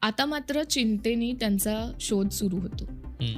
आता मात्र चिंतेने त्यांचा शोध सुरू होतो.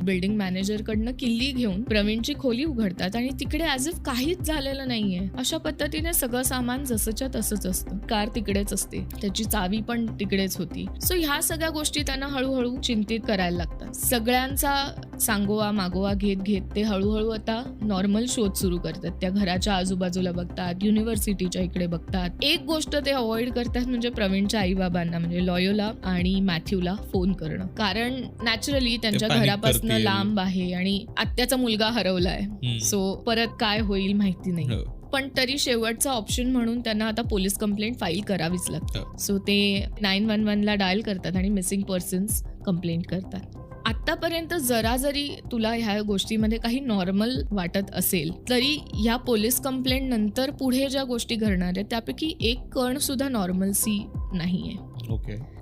बिल्डिंग मॅनेजरकडनं किल्ली घेऊन प्रवीणची खोली उघडतात आणि तिकडे ॲज इफ काहीच झालेलं नाहीये. अशा पद्धतीने सगळं सामान जसंच्या तसंच असतं. कार तिकडेच असते, त्याची चावी पण तिकडेच होती. सो ह्या सगळ्या गोष्टी त्यांना हळूहळू चिंतित करायला लागतात. सगळ्यांचा सांगोवा मागोवा घेत घेत ते हळूहळू आता नॉर्मल शोध सुरू करतात. त्या घराच्या आजूबाजूला बघतात, युनिव्हर्सिटीच्या इकडे बघतात. एक गोष्ट ते अवॉइड करतात म्हणजे प्रवीणच्या आई बाबांना म्हणजे लॉयोला आणि मॅथ्यूला फोन करणं. कारण नॅचरली त्यांच्या घरापासून लांब आहे आणि आत्याचा मुलगा हरवलाय. सो परत काय होईल माहिती नाही. पण तरी शेवटचा ऑप्शन म्हणून त्यांना आता पोलीस कंप्लेंट फाईल करावीच लागते. सो ते 911 ला डायल करतात आणि मिसिंग पर्सन्स कंप्लेंट करतात. आतापर्यंत जरा जरी तुला ह्या गोष्टीमध्ये काही नॉर्मल वाटत असेल तरी ह्या पोलीस कंप्लेंट नंतर पुढे ज्या गोष्टी घडणार आहेत त्यापैकी एक कण सुद्धा नॉर्मलसी नाहीये.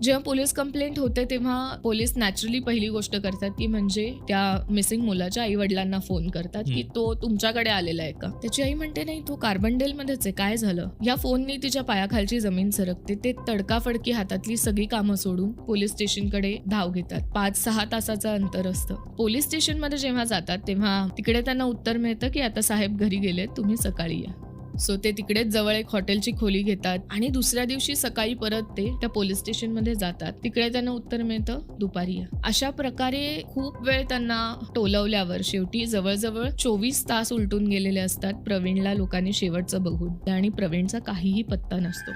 जेव्हा पोलीस कंप्लेंट होते तेव्हा पोलीस नॅचरली पहिली गोष्ट करतात की म्हणजे त्या मिसिंग मुलाच्या आई वडिलांना फोन करतात की तो तुमच्याकडे आलेला आहे का. त्याची आई म्हणते नाही, तो कार्बनडेलमध्येच आहे, काय झालं. या फोननी तिच्या पायाखालची जमीन सरकते. ते तडकाफडकी हातातली सगळी कामं सोडून पोलीस स्टेशनकडे धाव घेतात. 5-6 तासाचं अंतर असतं. पोलीस स्टेशनमध्ये जेव्हा जातात तेव्हा तिकडे त्यांना उत्तर मिळतं की आता साहेब घरी गेले, तुम्ही सकाळी या. सो ते तिकडेच जवळ एक हॉटेलची खोली घेतात आणि दुसऱ्या दिवशी सकाळी परत ते त्या पोलीस स्टेशनमध्ये जातात. तिकडे त्यांना उत्तर मिळतं दुपारी या. अशा प्रकारे खूप वेळ त्यांना टोलवल्यावर शेवटी जवळजवळ 24 तास उलटून गेलेले असतात प्रवीणला लोकांनी शेवटचं बघून आणि प्रवीणचा काहीही पत्ता नसतो.